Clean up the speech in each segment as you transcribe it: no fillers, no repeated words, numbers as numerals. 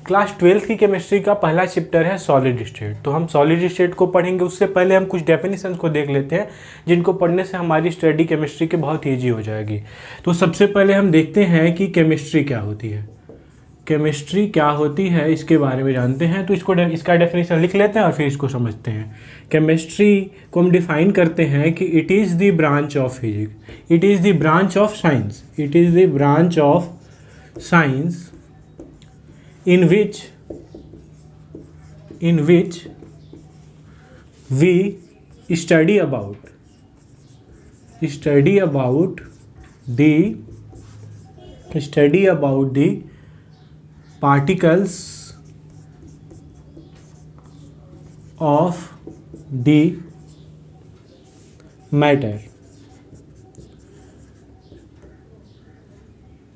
Class 12th की chemistry का पहला चैप्टर है सॉलिड स्टेट। तो हम सॉलिड स्टेट को पढ़ेंगे, उससे पहले हम कुछ डेफिनेशंस को देख लेते हैं जिनको पढ़ने से हमारी स्टडी केमिस्ट्री की बहुत ईजी हो जाएगी। तो सबसे पहले हम देखते हैं कि केमिस्ट्री क्या होती है। केमिस्ट्री क्या होती है इसके बारे में जानते हैं। तो इसका डेफिनेशन लिख लेते हैं और फिर इसको समझते हैं। केमिस्ट्री को हम डिफाइन करते हैं कि it is the branch of physics, it is the branch of science, it is the branch of science in which we study about the particles of the matter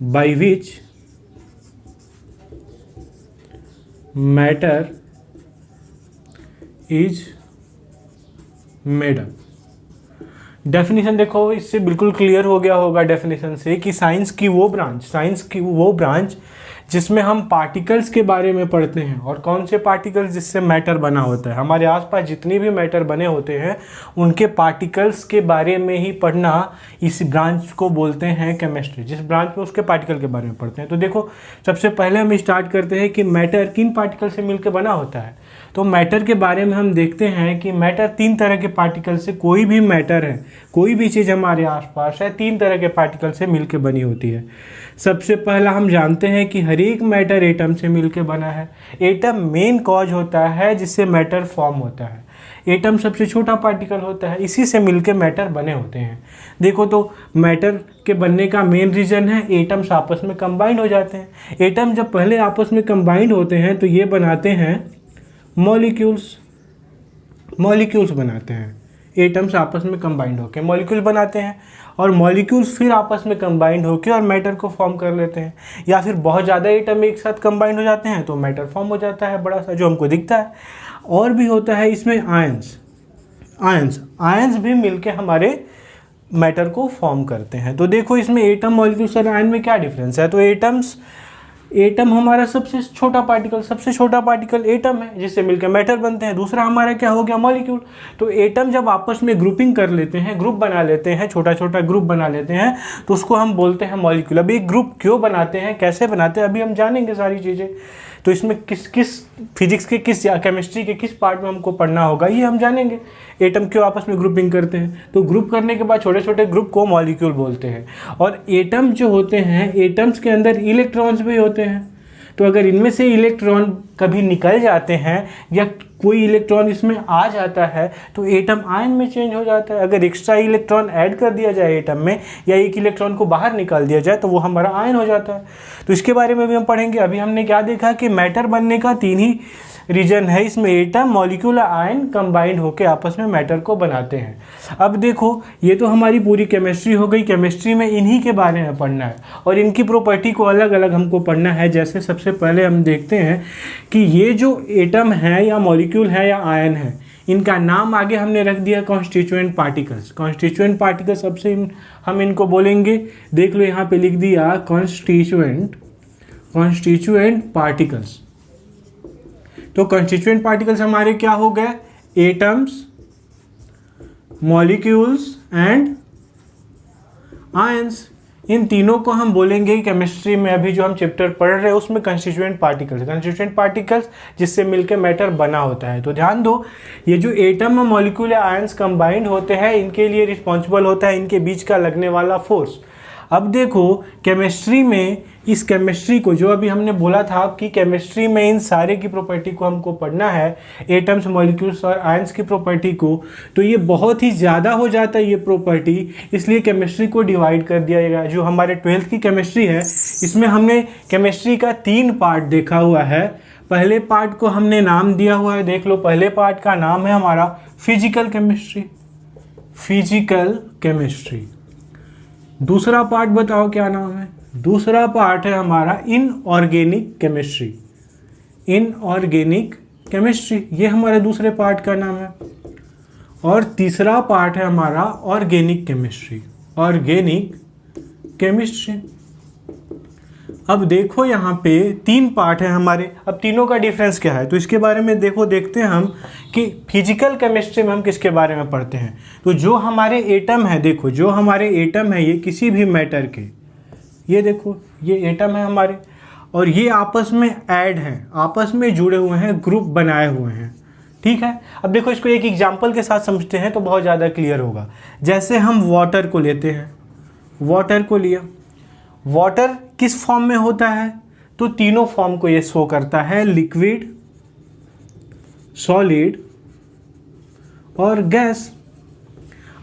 by which matter is made up। Definition देखो, इससे बिल्कुल clear हो गया होगा definition से कि science की वो ब्रांच जिसमें हम पार्टिकल्स के बारे में पढ़ते हैं। और कौन से पार्टिकल्स? जिससे मैटर बना होता है। हमारे आसपास जितने भी मैटर बने होते हैं उनके पार्टिकल्स के बारे में ही पढ़ना, इस ब्रांच को बोलते हैं केमिस्ट्री। जिस ब्रांच में उसके पार्टिकल के बारे में पढ़ते हैं। तो देखो, सबसे पहले हम स्टार्ट करते हैं कि मैटर किन पार्टिकल से मिलकर बना होता है। तो मैटर के बारे में हम देखते हैं कि मैटर 3 तरह के पार्टिकल से, कोई भी मैटर है, कोई भी चीज़ हमारे आसपास है, 3 तरह के पार्टिकल से मिलकर बनी होती है। सबसे पहला हम जानते हैं कि हर एक मैटर एटम से मिलकर बना है। एटम मेन कॉज होता है जिससे मैटर फॉर्म होता है। एटम सबसे छोटा पार्टिकल होता है, इसी से मिलकर मैटर बने होते हैं। देखो, तो मैटर के बनने का मेन रीज़न है एटम्स आपस में कंबाइंड हो जाते हैं। एटम जब पहले आपस में कंबाइंड होते हैं तो ये बनाते हैं मॉलिक्यूल्स बनाते हैं। एटम्स आपस में कंबाइंड होकर मॉलिक्यूल बनाते हैं और मॉलिक्यूल्स फिर आपस में कंबाइंड होकर और मैटर को फॉर्म कर लेते हैं। या फिर बहुत ज़्यादा एटम एक साथ कंबाइंड हो जाते हैं तो मैटर फॉर्म हो जाता है बड़ा सा, जो हमको दिखता है। और भी होता है इसमें आयंस भी मिलके हमारे मैटर को फॉर्म करते हैं। तो देखो, इसमें एटम, मॉलिक्यूल्स और आयन में क्या डिफरेंस है। तो एटम हमारा सबसे छोटा पार्टिकल एटम है जिससे मिलकर मैटर बनते हैं। दूसरा हमारा क्या हो गया? मॉलिक्यूल। तो एटम जब आपस में ग्रुपिंग कर लेते हैं, ग्रुप बना लेते हैं, छोटा छोटा ग्रुप बना लेते हैं, तो उसको हम बोलते हैं मॉलिक्यूल। अब एक ग्रुप क्यों बनाते हैं, कैसे बनाते हैं, अभी हम जानेंगे सारी चीज़ें। तो इसमें किस फिजिक्स के किस या केमिस्ट्री के किस पार्ट में हमको पढ़ना होगा ये हम जानेंगे। एटम क्यों आपस में ग्रुपिंग करते हैं, तो ग्रुप करने के बाद छोटे छोटे ग्रुप को मॉलिक्यूल बोलते हैं। और एटम जो होते हैं, एटम्स के अंदर इलेक्ट्रॉन्स भी होते हैं। तो अगर इनमें से इलेक्ट्रॉन कभी निकल जाते हैं या कोई इलेक्ट्रॉन इसमें आ जाता है तो एटम आयन में चेंज हो जाता है। अगर एक्स्ट्रा इलेक्ट्रॉन ऐड कर दिया जाए एटम में या एक इलेक्ट्रॉन को बाहर निकाल दिया जाए तो वो हमारा आयन हो जाता है। तो इसके बारे में भी हम पढ़ेंगे। अभी हमने क्या देखा कि मैटर बनने का 3 ही रीजन है। इसमें एटम, मॉलिक्यूल, आयन कंबाइंड होकर आपस में मैटर को बनाते हैं। अब देखो, ये तो हमारी पूरी केमिस्ट्री हो गई। केमिस्ट्री में इन्हीं के बारे में पढ़ना है और इनकी प्रॉपर्टी को अलग अलग हमको पढ़ना है। जैसे सबसे पहले हम देखते हैं कि ये जो एटम है या मॉलिक्यूल है या आयन है, इनका नाम आगे हमने रख दिया कॉन्स्टिट्यूएंट पार्टिकल्स। कॉन्स्टिट्यूएंट पार्टिकल्स सबसे हम इनको बोलेंगे, देख लो यहाँ पे लिख दिया कॉन्स्टिट्यूएंट पार्टिकल्स। तो कॉन्स्टिट्यूएंट पार्टिकल्स हमारे क्या हो गए? Atoms, molecules and ions. इन तीनों को हम बोलेंगे केमिस्ट्री में। अभी जो हम चैप्टर पढ़ रहे हैं उसमें कंस्टिट्यूएंट पार्टिकल्स जिससे मिलकर मैटर बना होता है। तो ध्यान दो, ये जो एटम और मॉलिक्यूल या आयंस कंबाइंड होते हैं, इनके लिए रिस्पॉन्सिबल होता है इनके बीच का लगने वाला फोर्स। अब देखो, केमिस्ट्री में इस केमिस्ट्री को, जो अभी हमने बोला था कि केमिस्ट्री में इन सारे की प्रॉपर्टी को हमको पढ़ना है, एटम्स, मॉलिक्यूल्स और आयंस की प्रॉपर्टी को, तो ये बहुत ही ज़्यादा हो जाता है ये प्रॉपर्टी। इसलिए केमिस्ट्री को डिवाइड कर दिया गया। जो हमारे 12th की केमिस्ट्री है, इसमें हमने केमिस्ट्री का 3 पार्ट देखा हुआ है। पहले पार्ट को हमने नाम दिया हुआ है, देख लो। पहले पार्ट का नाम है हमारा फिजिकल केमिस्ट्री। दूसरा पार्ट बताओ क्या नाम है? दूसरा पार्ट है हमारा इनऑर्गेनिक केमिस्ट्री। ये हमारे दूसरे पार्ट का नाम है। और तीसरा पार्ट है हमारा ऑर्गेनिक केमिस्ट्री। अब देखो यहाँ पे 3 पार्ट है हमारे, अब तीनों का डिफरेंस क्या है तो इसके बारे में देखते हैं हम कि फिजिकल केमिस्ट्री में हम किसके बारे में पढ़ते हैं। तो जो हमारे एटम है, देखो जो हमारे एटम है ये किसी भी मैटर के, ये देखो ये एटम है हमारे और ये आपस में ऐड हैं, आपस में जुड़े हुए हैं, ग्रुप बनाए हुए हैं, ठीक है। अब देखो इसको एक एग्जाम्पल के साथ समझते हैं तो बहुत ज़्यादा क्लियर होगा। जैसे हम वाटर को लेते हैं, वाटर को लिया, वाटर किस फॉर्म में होता है तो तीनों फॉर्म को ये शो करता है, लिक्विड, सॉलिड और गैस।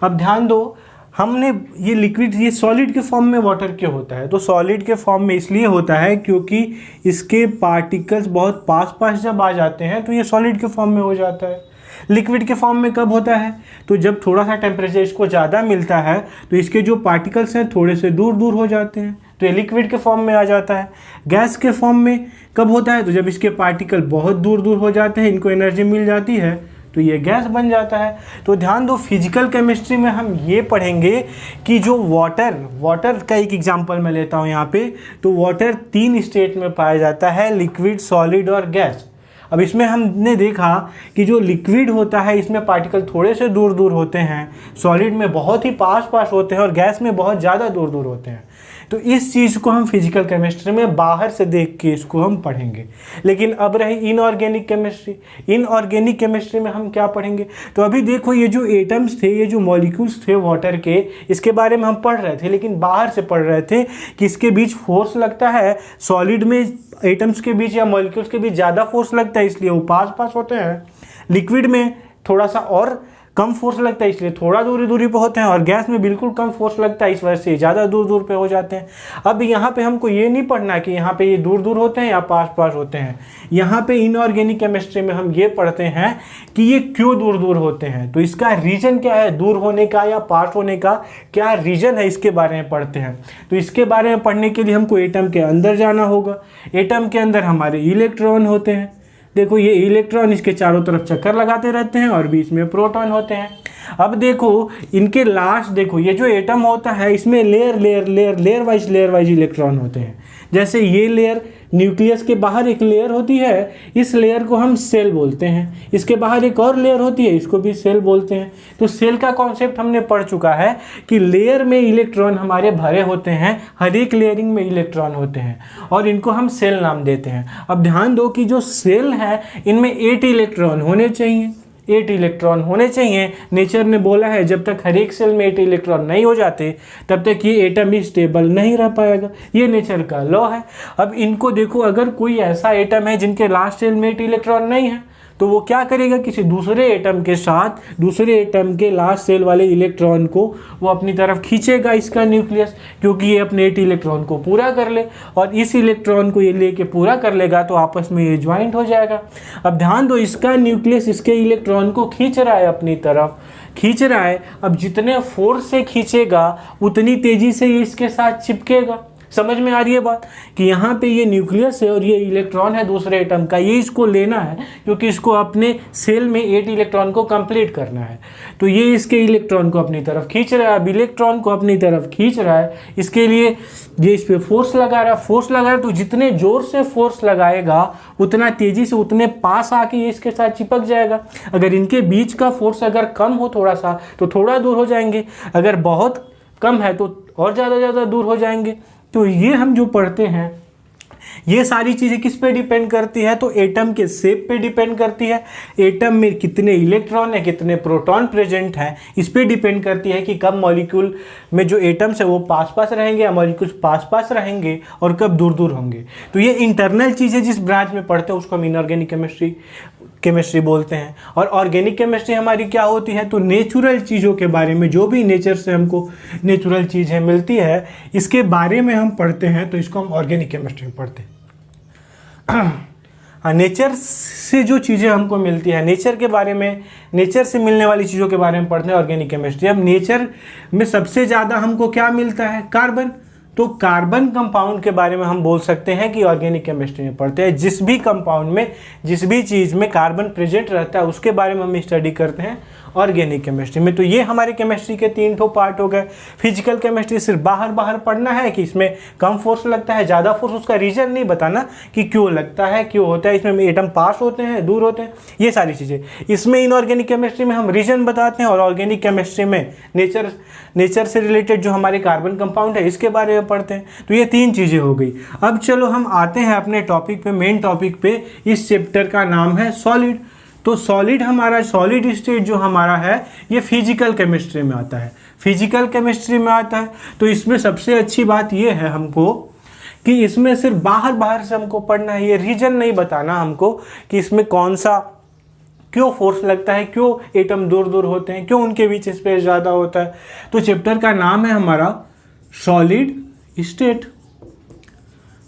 अब ध्यान दो, हमने ये लिक्विड, ये सॉलिड के फॉर्म में वाटर क्यों होता है तो सॉलिड के फॉर्म में इसलिए होता है क्योंकि इसके पार्टिकल्स बहुत पास पास जब आ जाते हैं तो ये सॉलिड के फॉर्म में हो जाता है। लिक्विड के फॉर्म में कब होता है तो जब थोड़ा सा टेम्परेचर इसको ज़्यादा मिलता है तो इसके जो पार्टिकल्स हैं थोड़े से दूर दूर हो जाते हैं तो ये लिक्विड के फॉर्म में आ जाता है। गैस के फॉर्म में कब होता है तो जब इसके पार्टिकल बहुत दूर दूर हो जाते हैं, इनको एनर्जी मिल जाती है तो ये गैस बन जाता है। तो ध्यान दो, फिजिकल केमिस्ट्री में हम ये पढ़ेंगे कि जो वाटर का एक एग्जांपल मैं लेता हूँ यहाँ पे, तो वाटर 3 स्टेट में पाया जाता है, लिक्विड, सॉलिड और गैस। अब इसमें हमने देखा कि जो लिक्विड होता है इसमें पार्टिकल थोड़े से दूर दूर होते हैं, सॉलिड में बहुत ही पास पास होते हैं और गैस में बहुत ज़्यादा दूर दूर होते हैं। तो इस चीज़ को हम फिजिकल केमिस्ट्री में बाहर से देख के इसको हम पढ़ेंगे। लेकिन अब रही इनऑर्गेनिक केमिस्ट्री, इनऑर्गेनिक केमिस्ट्री में हम क्या पढ़ेंगे तो अभी देखो ये जो एटम्स थे, ये जो मॉलिक्यूल्स थे वाटर के, इसके बारे में हम पढ़ रहे थे लेकिन बाहर से पढ़ रहे थे कि इसके बीच फोर्स लगता है। सॉलिड में एटम्स के बीच या मॉलिक्यूल्स के बीच ज़्यादा फोर्स लगता है इसलिए वो पास पास होते हैं, लिक्विड में थोड़ा सा और कम फोर्स लगता है इसलिए थोड़ा दूरी दूरी पे होते हैं और गैस में बिल्कुल कम फोर्स लगता है इस वजह से ज़्यादा दूर दूर पे हो जाते हैं। अब यहाँ पे हमको ये नहीं पढ़ना कि यहाँ पे ये दूर दूर होते हैं या पास पास होते हैं। यहाँ पे इनऑर्गेनिक केमिस्ट्री में हम ये पढ़ते हैं कि ये क्यों दूर दूर होते हैं, तो इसका रीज़न क्या है, दूर होने का या पास होने का क्या रीज़न है, इसके बारे में पढ़ते हैं। तो इसके बारे में पढ़ने के लिए हमको एटम के अंदर जाना होगा। एटम के अंदर हमारे इलेक्ट्रॉन होते हैं, देखो ये इलेक्ट्रॉन इसके चारों तरफ चक्कर लगाते रहते हैं और बीच में प्रोटॉन होते हैं। अब देखो इनके लास्ट, देखो ये जो एटम होता है इसमें लेयर वाइज इलेक्ट्रॉन होते हैं। जैसे ये लेयर, न्यूक्लियस के बाहर एक लेयर होती है, इस लेयर को हम सेल बोलते हैं, इसके बाहर एक और लेयर होती है, इसको भी सेल बोलते हैं। तो सेल का कॉन्सेप्ट हमने पढ़ चुका है कि लेयर में इलेक्ट्रॉन हमारे भरे होते हैं, हर एक लेयरिंग में इलेक्ट्रॉन होते हैं और इनको हम सेल नाम देते हैं। अब ध्यान दो कि जो सेल है इनमें 8 इलेक्ट्रॉन होने चाहिए, 8 इलेक्ट्रॉन होने चाहिए। नेचर ने बोला है जब तक हर एक सेल में 8 इलेक्ट्रॉन नहीं हो जाते तब तक ये एटम ही स्टेबल नहीं रह पाएगा, ये नेचर का लॉ है। अब इनको देखो, अगर कोई ऐसा एटम है जिनके लास्ट सेल में 8 इलेक्ट्रॉन नहीं है तो वो क्या करेगा, किसी दूसरे एटम के साथ, दूसरे एटम के लास्ट सेल वाले इलेक्ट्रॉन को वो अपनी तरफ खींचेगा इसका न्यूक्लियस, क्योंकि ये अपने 8 इलेक्ट्रॉन को पूरा कर ले और इस इलेक्ट्रॉन को ये लेके पूरा कर लेगा तो आपस में ये ज्वाइंट हो जाएगा। अब ध्यान दो, इसका न्यूक्लियस इसके इलेक्ट्रॉन को खींच रहा है, अपनी तरफ खींच रहा है। अब जितने फोर्स से खींचेगा उतनी तेजी से ये इसके साथ चिपकेगा। समझ में आ रही है बात कि यहाँ पे ये न्यूक्लियस है और ये इलेक्ट्रॉन है दूसरे एटम का, ये इसको लेना है क्योंकि इसको अपने सेल में 8 इलेक्ट्रॉन को कंप्लीट करना है। तो ये इसके इलेक्ट्रॉन को अपनी तरफ खींच रहा है। अब इलेक्ट्रॉन को अपनी तरफ खींच रहा है, इसके लिए ये इस पर फोर्स लगा रहा है। फोर्स लगा रहा है तो जितने जोर से फोर्स लगाएगा उतना तेजी से, उतने पास आके ये इसके साथ चिपक जाएगा। अगर इनके बीच का फोर्स अगर कम हो थोड़ा सा तो थोड़ा दूर हो जाएंगे, अगर बहुत कम है तो और ज़्यादा दूर हो जाएंगे। तो ये हम जो पढ़ते हैं ये सारी चीज़ें किस पे डिपेंड करती है, तो एटम के शेप पे डिपेंड करती है। एटम में कितने इलेक्ट्रॉन है, कितने प्रोटॉन प्रेजेंट हैं, इस पे डिपेंड करती है कि कब मॉलिक्यूल में जो एटम्स है वो पास पास रहेंगे या मॉलिक्यूल्स पास पास रहेंगे और कब दूर दूर होंगे। तो ये इंटरनल चीज़ें जिस ब्रांच में पढ़ते हैं उसको हम इनऑर्गेनिक केमिस्ट्री बोलते हैं। और ऑर्गेनिक केमिस्ट्री हमारी क्या होती है, तो नेचुरल चीज़ों के बारे में, जो भी नेचर से हमको नेचुरल चीज़ें मिलती है इसके बारे में हम पढ़ते हैं, तो इसको हम ऑर्गेनिक केमिस्ट्री में पढ़ते हैं। हाँ, नेचर से जो चीज़ें हमको मिलती है, नेचर के बारे में, नेचर से मिलने वाली चीज़ों के बारे में पढ़ते हैं ऑर्गेनिक केमिस्ट्री। अब नेचर में सबसे ज़्यादा हमको क्या मिलता है, कार्बन। तो कार्बन कंपाउंड के बारे में हम बोल सकते हैं कि ऑर्गेनिक केमिस्ट्री में पढ़ते हैं। जिस भी कंपाउंड में, जिस भी चीज़ में कार्बन प्रेजेंट रहता है उसके बारे में हम स्टडी करते हैं ऑर्गेनिक केमिस्ट्री में। तो ये हमारे केमिस्ट्री के 3 ठो पार्ट हो गए। फिजिकल केमिस्ट्री सिर्फ बाहर बाहर पढ़ना है कि इसमें कम फोर्स लगता है, ज़्यादा फोर्स, उसका रीजन नहीं बताना कि क्यों लगता है, क्यों होता है, इसमें एटम पास होते हैं, दूर होते हैं, ये सारी चीज़ें। इसमें इनऑर्गेनिक केमिस्ट्री में हम रीजन बताते हैं, और ऑर्गेनिक केमिस्ट्री में नेचर से रिलेटेड जो हमारे कार्बन कंपाउंड है इसके बारे में पढ़ते हैं। तो ये 3 चीज़ें हो गई। अब चलो हम आते हैं अपने टॉपिक पे, मेन टॉपिक पे। इस चैप्टर का नाम है सॉलिड। तो सॉलिड हमारा, सॉलिड स्टेट जो हमारा है ये फिजिकल केमिस्ट्री में आता है, फिजिकल केमिस्ट्री में आता है। तो इसमें सबसे अच्छी बात ये है हमको कि इसमें सिर्फ बाहर बाहर से हमको पढ़ना है, ये रीजन नहीं बताना हमको कि इसमें कौन सा, क्यों फोर्स लगता है, क्यों एटम दूर दूर होते हैं, क्यों उनके बीच स्पेस ज़्यादा होता है। तो चैप्टर का नाम है हमारा सॉलिड स्टेट।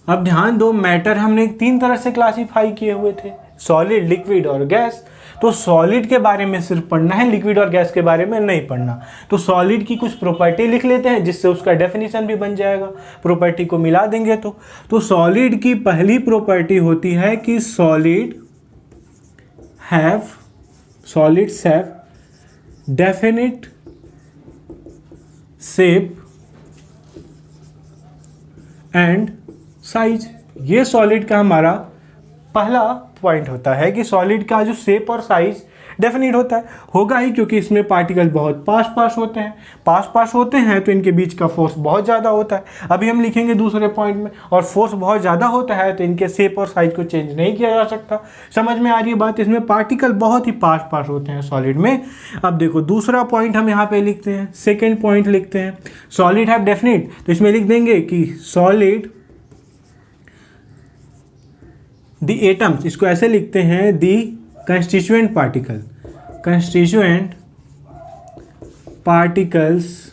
अब ध्यान दो, मैटर हमने 3 तरह से क्लासीफाई किए हुए थे, सॉलिड, लिक्विड और गैस। तो सॉलिड के बारे में सिर्फ पढ़ना है, लिक्विड और गैस के बारे में नहीं पढ़ना। तो सॉलिड की कुछ प्रॉपर्टी लिख लेते हैं जिससे उसका डेफिनेशन भी बन जाएगा, प्रॉपर्टी को मिला देंगे। तो सॉलिड की पहली प्रॉपर्टी होती है कि solids have definite shape and size. ये सॉलिड का हमारा पहला पॉइंट होता है कि सॉलिड का जो शेप और साइज डेफिनिट होता है, होगा ही, क्योंकि इसमें पार्टिकल बहुत पास पास होते हैं तो इनके बीच का फोर्स बहुत ज़्यादा होता है। अभी हम लिखेंगे दूसरे पॉइंट में, और फोर्स बहुत ज़्यादा होता है तो इनके शेप और साइज को चेंज नहीं किया जा सकता। समझ में आ रही है बात? इसमें पार्टिकल बहुत ही पास होते हैं सॉलिड में। अब देखो दूसरा पॉइंट हम यहाँ पे लिखते हैं, सेकेंड पॉइंट लिखते हैं, सॉलिड हैव डेफिनिट। तो इसमें लिख देंगे कि सॉलिड द एटम्स, इसको ऐसे लिखते हैं, the constituent particles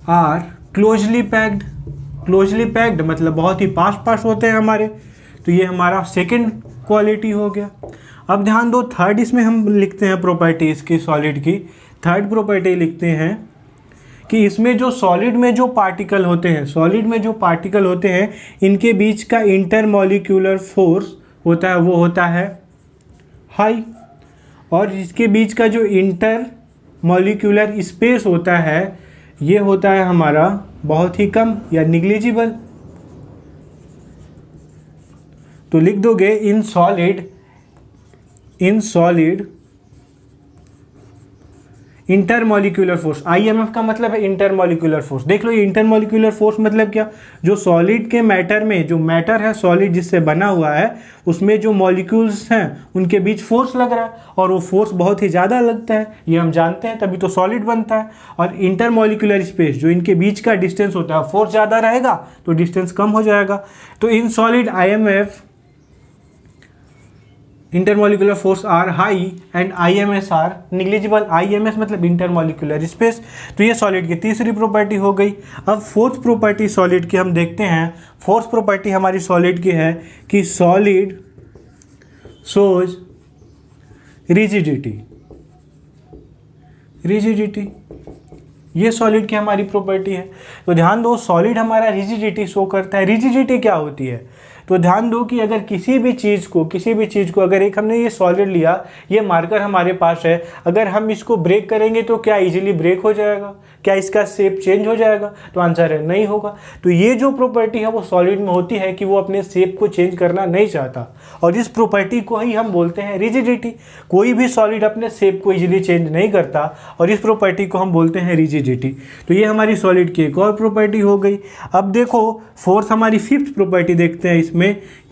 are closely packed मतलब बहुत ही पास होते हैं हमारे। तो ये हमारा सेकंड क्वालिटी हो गया। अब ध्यान दो, थर्ड इसमें हम लिखते हैं प्रॉपर्टी इसकी, सॉलिड की थर्ड प्रॉपर्टी लिखते हैं कि इसमें जो सॉलिड में जो पार्टिकल होते हैं इनके बीच का इंटरमॉलिक्यूलर फोर्स होता है वो होता है हाई, और इसके बीच का जो इंटरमॉलिक्यूलर स्पेस होता है ये होता है हमारा बहुत ही कम या निग्लिजिबल। तो लिख दोगे in solid intermolecular force, IMF का मतलब है इंटरमॉलिक्यूलर फोर्स। देख लो ये इंटरमॉलिक्यूलर फोर्स मतलब क्या, जो सॉलिड के मैटर में, जो मैटर है सॉलिड जिससे बना हुआ है उसमें जो मॉलिक्यूल्स हैं उनके बीच फोर्स लग रहा है, और वो फोर्स बहुत ही ज़्यादा लगता है, ये हम जानते हैं, तभी तो सॉलिड बनता है। और इंटरमॉलिक्यूलर स्पेस, जो इनके बीच का डिस्टेंस होता है, फोर्स ज़्यादा रहेगा तो डिस्टेंस कम हो जाएगा। तो in solid IMF, intermolecular force are high and IMS are negligible. IMS मतलब इंटरमॉलिक्यूलर स्पेस। तो ये सॉलिड की तीसरी प्रॉपर्टी हो गई। अब फोर्थ प्रॉपर्टी सॉलिड की हम देखते हैं। फोर्थ प्रॉपर्टी हमारी सॉलिड की है कि सॉलिड शोज रिजिडिटी। ये सॉलिड की हमारी प्रॉपर्टी है। तो ध्यान दो, सॉलिड हमारा रिजिडिटी शो करता है। रिजिडिटी क्या होती है? तो ध्यान दो कि अगर किसी भी चीज़ को अगर एक हमने ये सॉलिड लिया, ये मार्कर हमारे पास है, अगर हम इसको ब्रेक करेंगे तो क्या इजीली ब्रेक हो जाएगा? क्या इसका शेप चेंज हो जाएगा? तो आंसर है नहीं होगा। तो ये जो प्रॉपर्टी है वो सॉलिड में होती है कि वो अपने शेप को चेंज करना नहीं चाहता, और इस प्रॉपर्टी को ही हम बोलते हैं रिजिडिटी। कोई भी सॉलिड अपने शेप को इजीली चेंज नहीं करता, और इस प्रॉपर्टी को हम बोलते हैं रिजिडिटी। तो ये हमारी सॉलिड की एक और प्रॉपर्टी हो गई। अब देखो फोर्थ हमारी फिफ्थ प्रॉपर्टी देखते हैं इसमें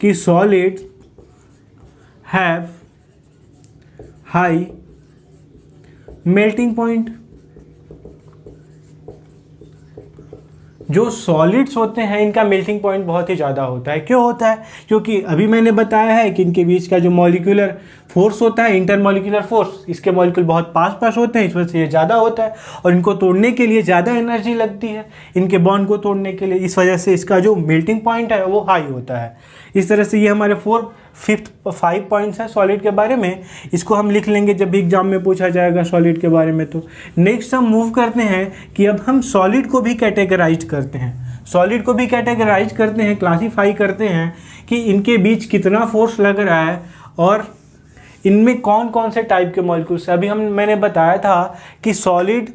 कि solid have high melting point. जो सॉलिड्स होते हैं इनका मेल्टिंग पॉइंट बहुत ही ज़्यादा होता है। क्यों होता है? क्योंकि अभी मैंने बताया है कि इनके बीच का जो मॉलिक्यूलर फोर्स होता है, इंटरमॉलिक्यूलर फोर्स, इसके मॉलिक्यूल बहुत पास होते हैं, इस वजह से ये ज़्यादा होता है, और इनको तोड़ने के लिए ज़्यादा एनर्जी लगती है, इनके बॉन्ड को तोड़ने के लिए, इस वजह से इसका जो मेल्टिंग पॉइंट है वो हाई होता है। इस तरह से ये हमारे 5 पॉइंट्स हैं सॉलिड के बारे में। इसको हम लिख लेंगे जब भी एग्जाम में पूछा जाएगा सॉलिड के बारे में। तो नेक्स्ट हम मूव करते हैं कि अब हम सॉलिड को भी कैटेगराइज करते हैं, क्लासीफाई करते हैं कि इनके बीच कितना फोर्स लग रहा है और इनमें कौन कौन से टाइप के मॉलिक्यूल्स है? अभी मैंने बताया था कि सॉलिड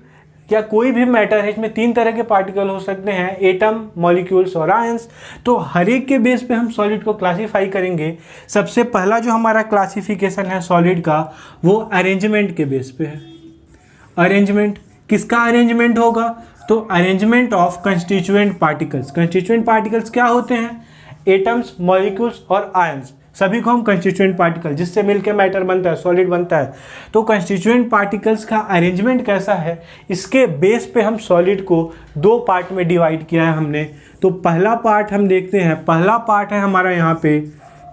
या कोई भी मैटर है, इसमें 3 तरह के पार्टिकल हो सकते हैं, एटम, मॉलिक्यूल्स और आयंस। तो हर एक के बेस पे हम सॉलिड को क्लासीफाई करेंगे। सबसे पहला जो हमारा क्लासिफिकेशन है सॉलिड का, वो अरेंजमेंट के बेस पे है। अरेंजमेंट, किसका अरेंजमेंट होगा? तो arrangement of constituent particles. Constituent particles क्या होते हैं? एटम्स, मॉलिक्यूल्स और आयंस, सभी को हम कंस्टिट्यूएंट पार्टिकल, जिससे मिलकर मैटर बनता है, सॉलिड बनता है। तो कंस्टिट्यूएंट पार्टिकल्स का अरेंजमेंट कैसा है, इसके बेस पे हम सॉलिड को 2 पार्ट में डिवाइड किया है हमने। तो पहला पार्ट हम देखते हैं, पहला पार्ट है हमारा यहाँ पे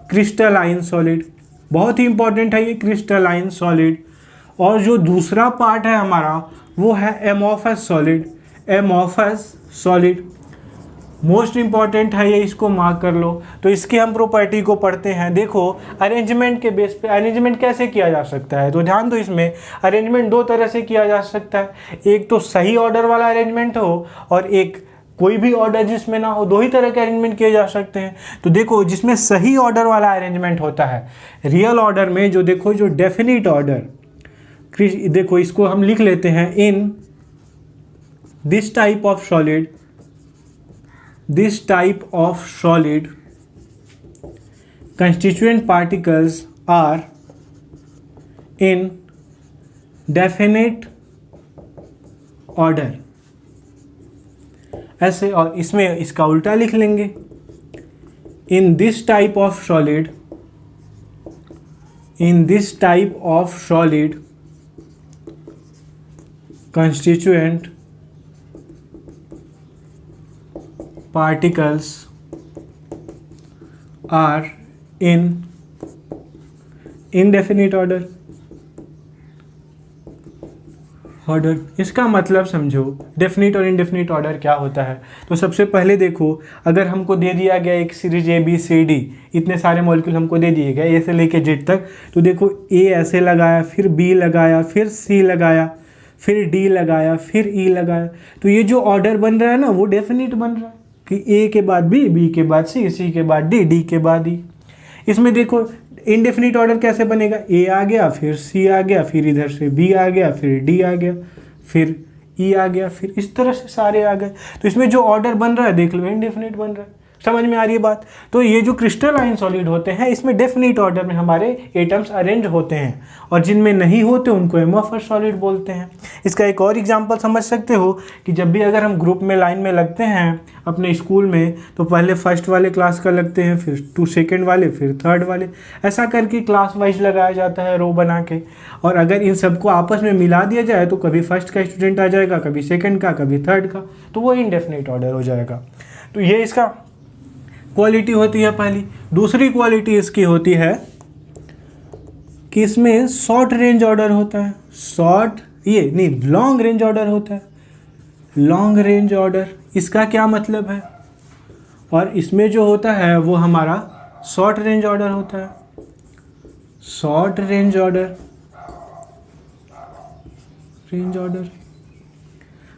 क्रिस्टलाइन सॉलिड, बहुत ही इंपॉर्टेंट है ये क्रिस्टलाइन सॉलिड। और जो दूसरा पार्ट है हमारा वो है amorphous solid. Amorphous solid most important है ये, इसको मार्क कर लो। तो इसकी हम प्रॉपर्टी को पढ़ते हैं। देखो अरेंजमेंट के बेस पे अरेंजमेंट कैसे किया जा सकता है, तो ध्यान दो, इसमें अरेंजमेंट 2 तरह से किया जा सकता है। एक तो सही ऑर्डर वाला अरेंजमेंट हो और एक कोई भी ऑर्डर जिसमें ना हो। 2 ही तरह के अरेंजमेंट किए जा सकते हैं। तो देखो जिसमें सही ऑर्डर वाला अरेंजमेंट होता है, रियल ऑर्डर में जो देखो जो डेफिनिट ऑर्डर, देखो इसको हम लिख लेते हैं, in this type of solid, this type of solid constituent particles are in definite order। ऐसे, और इसमें इसका उल्टा लिख लेंगे, in this type of solid, in this type of solid constituent particles are in indefinite order। इसका मतलब समझो डेफिनिट और इनडेफिनिट ऑर्डर क्या होता है। तो सबसे पहले देखो, अगर हमको दे दिया गया एक सीरीज ABCD, इतने सारे मॉलिक्यूल हमको दे दिए गए A से लेके Z तक, तो देखो A ऐसे लगाया, फिर B लगाया, फिर C लगाया, फिर D लगाया, फिर E लगाया। तो ये जो ऑर्डर बन रहा है ना, वो डेफिनिट बन रहा है कि A के बाद B, B के बाद C, C के बाद D, D के बाद E। इसमें देखो इनडेफिनिट ऑर्डर कैसे बनेगा, A आ गया, फिर C आ गया, फिर इधर से B आ गया, फिर D आ गया, फिर E आ गया, फिर इस तरह से सारे आ गए। तो इसमें जो ऑर्डर बन रहा है देख लो, इनडेफिनिट बन रहा है। समझ में आ रही है बात? तो ये जो क्रिस्टलाइन सॉलिड होते हैं, इसमें डेफिनिट ऑर्डर में हमारे एटम्स अरेंज होते हैं, और जिनमें नहीं होते उनको एमॉर्फस सॉलिड बोलते हैं। इसका एक और एग्जांपल समझ सकते हो कि जब भी अगर हम ग्रुप में लाइन में लगते हैं अपने स्कूल में, तो पहले फर्स्ट वाले क्लास का लगते हैं, फिर सेकेंड वाले, फिर थर्ड वाले, ऐसा करके क्लास वाइज लगाया जाता है रो बना के। और अगर इन सबको आपस में मिला दिया जाए तो कभी फर्स्ट का स्टूडेंट आ जाएगा, कभी सेकेंड का, कभी थर्ड का, तो वो इनडेफिनिट ऑर्डर हो जाएगा। तो ये इसका क्वालिटी होती है पहली। दूसरी क्वालिटी इसकी होती है कि इसमें शॉर्ट रेंज ऑर्डर होता है। लॉन्ग रेंज ऑर्डर होता है। लॉन्ग रेंज ऑर्डर, इसका क्या मतलब है? और इसमें जो होता है वो हमारा शॉर्ट रेंज ऑर्डर होता है। शॉर्ट रेंज ऑर्डर,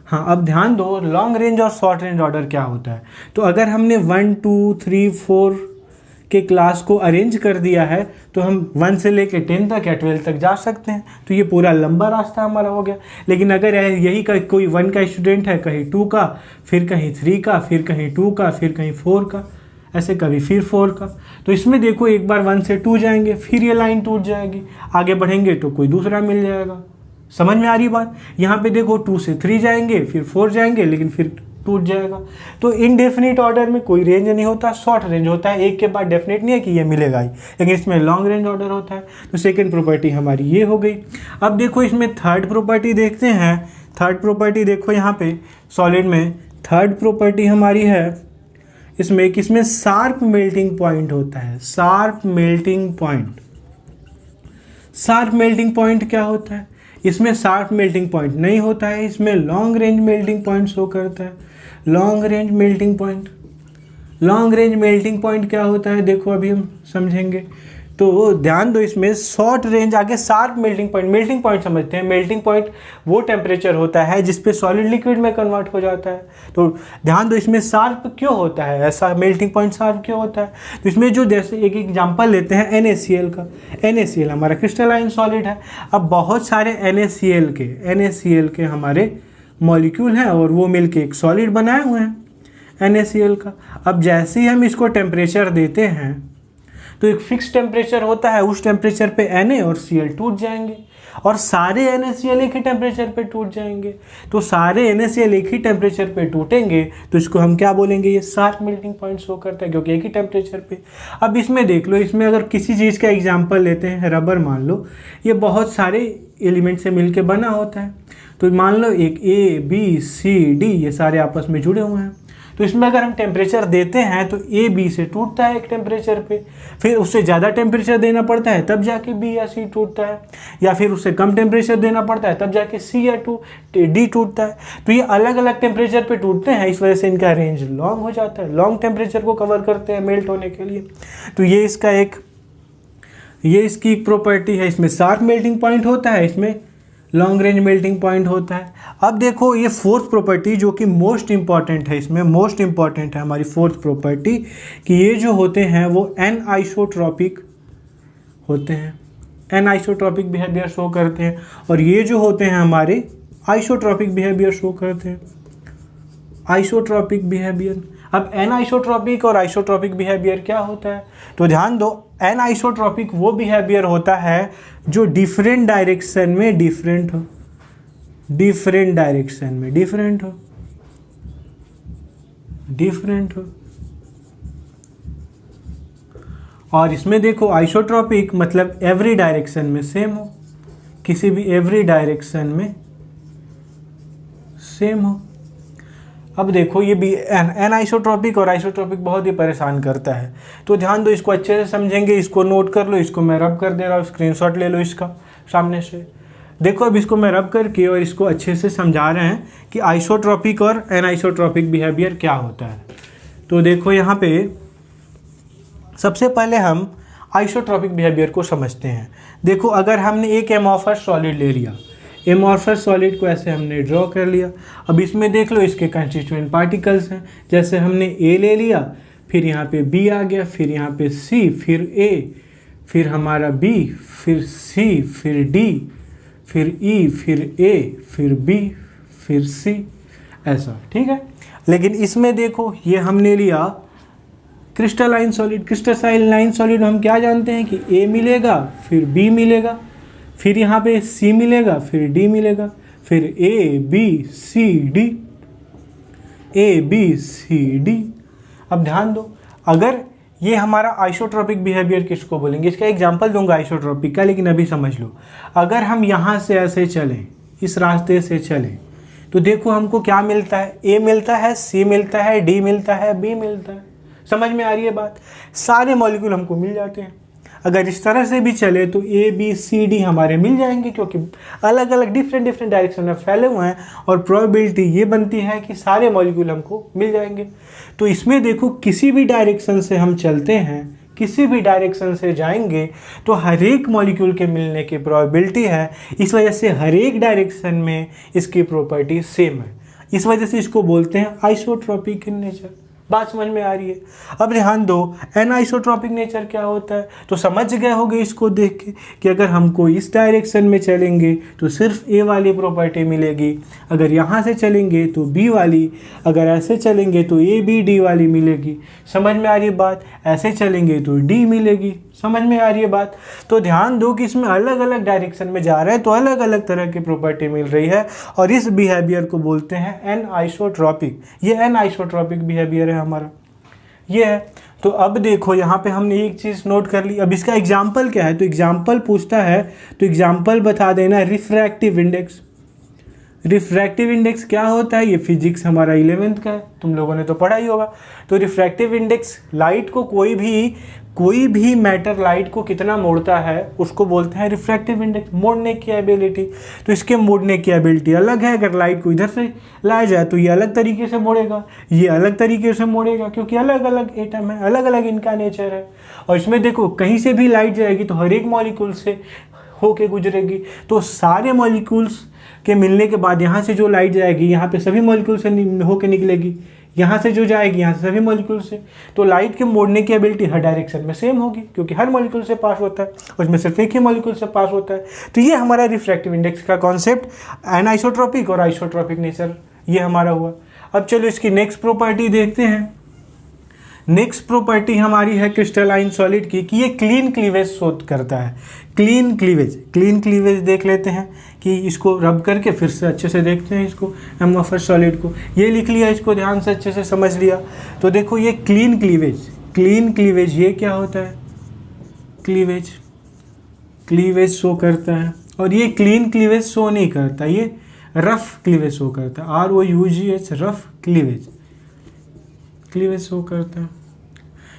हाँ अब ध्यान दो, लॉन्ग रेंज और शॉर्ट रेंज ऑर्डर क्या होता है। तो अगर हमने 1 2 3 4 के क्लास को अरेंज कर दिया है, तो हम 1 से लेके 10 तक या 12 तक जा सकते हैं। तो ये पूरा लंबा रास्ता हमारा हो गया। लेकिन अगर यही का कोई 1 का स्टूडेंट है, कहीं 2 का, फिर कहीं 3 का, फिर कहीं 2 का, फिर कहीं 4 का, ऐसे कभी फिर 4 का, तो इसमें देखो एक बार 1 से 2 जाएंगे, फिर ये लाइन टूट जाएगी, आगे बढ़ेंगे तो कोई दूसरा मिल जाएगा। समझ में आ रही बात? यहाँ पे देखो 2 से 3 जाएंगे, फिर 4 जाएंगे, लेकिन फिर टूट जाएगा। तो इनडेफिनिट ऑर्डर में कोई रेंज नहीं होता, शॉर्ट रेंज होता है। एक के बाद डेफिनेट नहीं है कि ये मिलेगा ही, लेकिन इसमें लॉन्ग रेंज ऑर्डर होता है। तो सेकंड प्रॉपर्टी हमारी ये हो गई। अब देखो इसमें थर्ड प्रॉपर्टी देखते हैं। थर्ड प्रॉपर्टी देखो यहाँ पे सॉलिड में थर्ड प्रॉपर्टी हमारी है, इसमें शार्प मेल्टिंग पॉइंट होता है। Sharp melting point. Sharp melting point क्या होता है? इसमें शार्प मेल्टिंग पॉइंट नहीं होता है, इसमें long range melting point show करता है। Long range melting point. Long range melting point क्या होता है देखो अभी हम समझेंगे। तो ध्यान दो इसमें शॉर्ट रेंज, आगे शार्प मेल्टिंग पॉइंट समझते हैं। मेल्टिंग पॉइंट वो टेम्परेचर होता है जिस पे सॉलिड लिक्विड में कन्वर्ट हो जाता है। तो ध्यान दो इसमें शार्प क्यों होता है, ऐसा मेल्टिंग पॉइंट शार्प क्यों होता है। तो इसमें जो जैसे एक एग्जांपल लेते हैं NaCl का। NaCl हमारा क्रिस्टलाइन सॉलिड है। अब बहुत सारे NaCl के हमारे मॉलिक्यूल हैं और वो मिलके एक सॉलिड बनाए हुए हैं NaCl का। अब जैसे ही हम इसको टेम्परेचर देते हैं तो एक फिक्स टेम्परेचर होता है, उस टेम्परेचर पे Na और Cl टूट जाएंगे और सारे NaCl एक ही टेम्परेचर पे टूट जाएंगे। तो सारे NaCl एक ही टेम्परेचर पे टूटेंगे तो इसको हम क्या बोलेंगे, ये शार्प मेल्टिंग पॉइंट शो करता है क्योंकि एक ही टेम्परेचर पे। अब इसमें देख लो, इसमें अगर किसी चीज़ का एग्जाम्पल लेते हैं, रबर मान लो, ये बहुत सारे एलिमेंट से मिलके बना होता है। तो मान लो एक A B C D ये सारे आपस में जुड़े हुए हैं। तो इसमें अगर हम टेम्परेचर देते हैं तो A B से टूटता है एक टेम्परेचर पे, फिर उससे ज़्यादा टेम्परेचर देना पड़ता है तब जाके B या C टूटता है, या फिर उससे कम टेम्परेचर देना पड़ता है तब जाके C या D टूटता है। तो ये अलग अलग टेम्परेचर पे टूटते हैं, इस वजह से इनका रेंज लॉन्ग हो जाता है, लॉन्ग टेम्परेचर को कवर करते हैं मेल्ट होने के लिए। तो ये इसकी एक प्रॉपर्टी है। इसमें शार्प मेल्टिंग पॉइंट होता है, इसमें लॉन्ग रेंज मेल्टिंग पॉइंट होता है। अब देखो ये फोर्थ प्रॉपर्टी जो कि मोस्ट इंपॉर्टेंट है, इसमें मोस्ट इंपॉर्टेंट है हमारी फोर्थ प्रॉपर्टी कि ये जो होते हैं वो एनआइसोट्रॉपिक होते हैं, एनआइसोट्रॉपिक बिहेवियर शो करते हैं, और ये जो होते हैं हमारे आइसोट्रॉपिक बिहेवियर शो करते हैं, आइसोट्रॉपिक बिहेवियर। अब एनआइसोट्रॉपिक और आइसोट्रॉपिक बिहेवियर क्या होता है, तो ध्यान दो, एनआइसोट्रॉपिक वो बिहेवियर होता है जो डिफरेंट डायरेक्शन में डिफरेंट हो, डिफरेंट डायरेक्शन में डिफरेंट हो। और इसमें देखो आइसोट्रॉपिक मतलब एवरी डायरेक्शन में सेम हो, किसी भी एवरी डायरेक्शन में सेम हो। अब देखो ये भी एनआइसोट्रॉपिक और आइसोट्रॉपिक बहुत ही परेशान करता है। तो ध्यान दो, इसको अच्छे से समझेंगे, इसको नोट कर लो, इसको मैं रब कर दे रहा हूँ, स्क्रीनशॉट ले लो इसका सामने से। देखो अब इसको मैं रब करके और इसको अच्छे से समझा रहे हैं कि आइसोट्रॉपिक और एनआइसोट्रॉपिक बिहेवियर क्या होता है। तो देखो यहाँ पे सबसे पहले हम आइसोट्रॉपिक बिहेवियर को समझते हैं। देखो अगर हमने एक एमॉर्फस सॉलिड ले लिया, एमॉर्फस सॉलिड को ऐसे हमने ड्रॉ कर लिया। अब इसमें देख लो इसके कंस्टिट्यूएंट पार्टिकल्स हैं, जैसे हमने A ले लिया, फिर यहाँ पे B आ गया, फिर यहाँ पे C, फिर A, फिर हमारा B, फिर C, फिर D, फिर E, फिर A, फिर B, फिर C, ऐसा, ठीक है। लेकिन इसमें देखो ये हमने लिया क्रिस्टलाइन सॉलिड। क्रिस्टलाइन सॉलिड हम क्या जानते हैं कि A मिलेगा, फिर B मिलेगा, फिर यहाँ पे C मिलेगा, फिर D मिलेगा, फिर A B C D, A B C D। अब ध्यान दो, अगर ये हमारा आइसोट्रॉपिक बिहेवियर किसको बोलेंगे, इसका एग्जांपल दूंगा आइसोट्रॉपिक का, लेकिन अभी समझ लो। अगर हम यहाँ से ऐसे चलें, इस रास्ते से चलें, तो देखो हमको क्या मिलता है, A मिलता है, C मिलता है, D मिलता है, B मिलता है। समझ में आ रही है बात, सारे मॉलिक्यूल हमको मिल जाते हैं। अगर इस तरह से भी चले तो A B C D हमारे मिल जाएंगे, क्योंकि अलग अलग डिफरेंट डायरेक्शन में फैले हुए हैं, और प्रोबेबिलिटी ये बनती है कि सारे मॉलिक्यूल हमको मिल जाएंगे। तो इसमें देखो किसी भी डायरेक्शन से हम चलते हैं, किसी भी डायरेक्शन से जाएंगे तो हर एक मॉलिक्यूल के मिलने की प्रोबेबिलिटी है। इस वजह से हर एक डायरेक्शन में इसकी प्रॉपर्टी सेम है, इस वजह से इसको बोलते हैं आइसोट्रॉपिक इन नेचर। बात समझ में आ रही है। अब ध्यान दो, एनआइसोट्रॉपिक नेचर क्या होता है, तो समझ गए होंगे इसको देख के कि अगर हमको इस डायरेक्शन में चलेंगे तो सिर्फ ए वाली प्रॉपर्टी मिलेगी, अगर यहाँ से चलेंगे तो बी वाली, अगर ऐसे चलेंगे तो ए बी डी वाली मिलेगी। समझ में आ रही है बात, ऐसे चलेंगे तो डी मिलेगी। समझ में आ रही है बात। तो ध्यान दो कि इसमें अलग अलग डायरेक्शन में जा रहे हैं तो अलग अलग तरह की प्रॉपर्टी मिल रही है, और इस बिहेवियर को बोलते हैं एनआइसोट्रॉपिक। ये एनआइसोट्रॉपिक बिहेवियर है हमारा, ये है। तो अब देखो यहाँ पे हमने एक चीज़ नोट कर ली। अब इसका एग्जाम्पल क्या है, तो एग्जाम्पल पूछता है तो एग्जाम्पल बता देना रिफ्रैक्टिव इंडेक्स। रिफ्रैक्टिव इंडेक्स क्या होता है, ये फिजिक्स हमारा 11th का है, तुम लोगों ने तो पढ़ा ही होगा। तो रिफ्रैक्टिव इंडेक्स लाइट को कोई भी मैटर लाइट को कितना मोड़ता है उसको बोलते हैं रिफ्रैक्टिव इंडेक्स, मोड़ने की एबिलिटी। तो इसके मोड़ने की एबिलिटी अलग है। अगर लाइट को इधर से लाया जाए तो ये अलग तरीके से मोड़ेगा, ये अलग तरीके से मोड़ेगा, क्योंकि अलग अलग एटम है, अलग अलग इनका नेचर है। और इसमें देखो कहीं से भी लाइट जाएगी तो हर एक मॉलिक्यूल से होके गुजरेगी। तो सारे मॉलिक्यूल्स के मिलने के बाद यहाँ से जो लाइट जाएगी यहाँ पे सभी मॉलिक्यूल से होके निकलेगी, यहाँ से जो जाएगी यहाँ से सभी मॉलिक्यूल से। तो लाइट के मोड़ने की एबिलिटी हर डायरेक्शन में सेम होगी, क्योंकि हर मॉलिक्यूल से पास होता है, उसमें सिर्फ एक ही मॉलिक्यूल से पास होता है। तो ये हमारा रिफ्रैक्टिव इंडेक्स का कॉन्सेप्ट, एनाइसोट्रॉपिक और आइसोट्रॉपिक नेचर ये हमारा हुआ। अब चलो इसकी नेक्स्ट प्रॉपर्टी देखते हैं। नेक्स्ट प्रॉपर्टी हमारी है क्रिस्टलाइन सॉलिड की कि ये क्लीन क्लीवेज शोध करता है। क्लीन क्लीवेज देख लेते हैं कि इसको रब करके फिर से अच्छे से देखते हैं इसको एमोफस सॉलिड को। ये लिख लिया, इसको ध्यान से अच्छे से समझ लिया। तो देखो ये क्लीन क्लीवेज ये क्या होता है, क्लीवेज शो करता है। और ये क्लीन क्लीवेज शो नहीं करता, ये रफ क्लीवेज शो करता है, ROUGH रफ क्लीवेज शो करता है।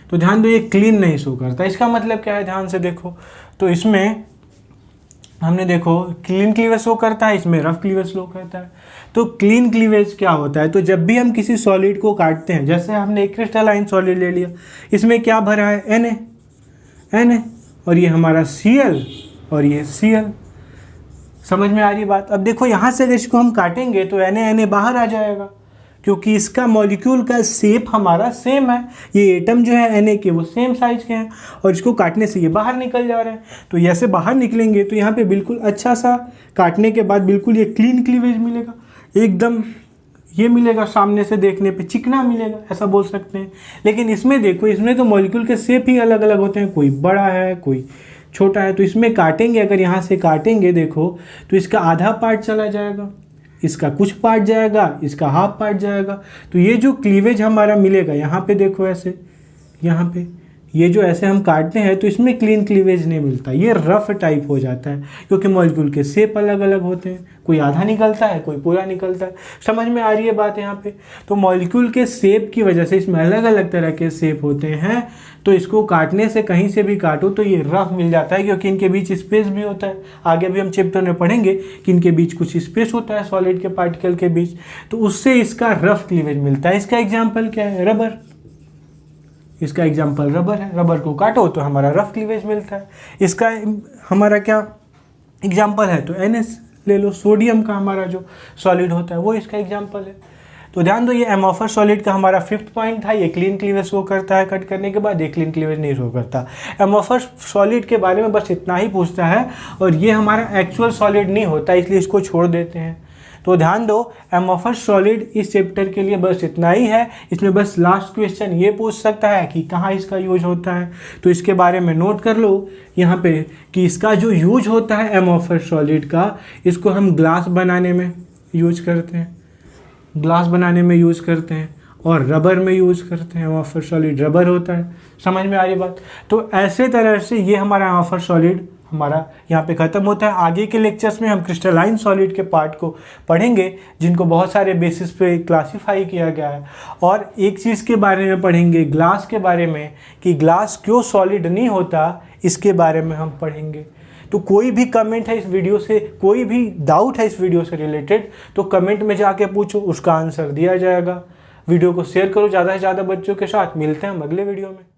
तो ध्यान दो ये क्लीन नहीं शो करता। इसका मतलब क्या है, ध्यान से देखो। तो इसमें हमने देखो क्लीन क्लीवेज शो करता है, इसमें रफ क्लीवेज शो करता है। तो क्लीन क्लीवेज क्या होता है, तो जब भी हम किसी सॉलिड को काटते हैं, जैसे हमने एक क्रिस्टलाइन सॉलिड ले लिया, इसमें क्या भरा है Na और ये हमारा Cl और ये Cl। समझ में आ रही बात। अब देखो यहाँ से अगर इसको हम काटेंगे तो Na बाहर आ जाएगा, क्योंकि इसका मॉलिक्यूल का शेप हमारा सेम है। ये एटम जो है Na के वो सेम साइज के हैं और इसको काटने से ये बाहर निकल जा रहे हैं। तो ऐसे बाहर निकलेंगे तो यहाँ पे बिल्कुल अच्छा सा काटने के बाद बिल्कुल ये क्लीन क्लीवेज मिलेगा, एकदम ये मिलेगा, सामने से देखने पे चिकना मिलेगा, ऐसा बोल सकते हैं। लेकिन इसमें देखो, इसमें तो मॉलिक्यूल के शेप ही अलग अलग होते हैं, कोई बड़ा है कोई छोटा है। तो इसमें काटेंगे, अगर यहाँ से काटेंगे देखो तो इसका आधा पार्ट चला जाएगा, इसका कुछ पार्ट जाएगा, इसका हाफ पार्ट जाएगा। तो ये जो क्लीवेज हमारा मिलेगा यहाँ पे देखो ऐसे, यहाँ पे ये जो ऐसे हम काटते हैं तो इसमें क्लीन क्लीवेज नहीं मिलता, ये रफ टाइप हो जाता है, क्योंकि मॉलिक्यूल के शेप अलग अलग होते हैं, कोई आधा निकलता है कोई पूरा निकलता है। समझ में आ रही है बात यहाँ पे। तो मॉलिक्यूल के शेप की वजह से इसमें अलग अलग तरह के शेप होते हैं, तो इसको काटने से कहीं से भी काटो तो ये रफ मिल जाता है, क्योंकि इनके बीच स्पेस भी होता है। आगे भी हम चैप्टर में पढ़ेंगे कि इनके बीच कुछ स्पेस होता है सॉलिड के पार्टिकल के बीच, तो उससे इसका रफ क्लीवेज मिलता है। इसका एग्जाम्पल क्या है, रबर। इसका एग्जाम्पल रबर है, रबर को काटो तो हमारा रफ क्लीवेज मिलता है। इसका हमारा क्या एग्जाम्पल है, तो NS ले लो, सोडियम का हमारा जो सॉलिड होता है वो इसका एग्जाम्पल है। तो ध्यान दो, ये एमोफस सॉलिड का हमारा 5th पॉइंट था, ये क्लीन क्लीवेज शो करता है कट करने के बाद, ये क्लीन क्लीवेज नहीं शो करता। एमोफस सॉलिड के बारे में बस इतना ही पूछता है, और ये हमारा एक्चुअल सॉलिड नहीं होता, इसलिए इसको छोड़ देते हैं। तो ध्यान दो, एमोफस सॉलिड इस चैप्टर के लिए बस इतना ही है। इसमें बस लास्ट क्वेश्चन ये पूछ सकता है कि कहाँ इसका यूज होता है, तो इसके बारे में नोट कर लो यहाँ पे कि इसका जो यूज होता है एमोफस सॉलिड का, इसको हम ग्लास बनाने में यूज करते हैं, ग्लास बनाने में यूज करते हैं, और रबर में यूज करते हैं। एमोफस सॉलिड रबर होता है। समझ में आ रही बात। तो ऐसे तरह से ये हमारा एमोफस सॉलिड हमारा यहाँ पे ख़त्म होता है। आगे के लेक्चर्स में हम क्रिस्टलाइन सॉलिड के पार्ट को पढ़ेंगे, जिनको बहुत सारे बेसिस पे क्लासीफाई किया गया है। और एक चीज़ के बारे में पढ़ेंगे, ग्लास के बारे में, कि ग्लास क्यों सॉलिड नहीं होता, इसके बारे में हम पढ़ेंगे। तो कोई भी कमेंट है इस वीडियो से, कोई भी डाउट है इस वीडियो से रिलेटेड, तो कमेंट में जाके पूछो, उसका आंसर दिया जाएगा। वीडियो को शेयर करो ज़्यादा से ज़्यादा बच्चों के साथ। मिलते हैं हम अगले वीडियो में।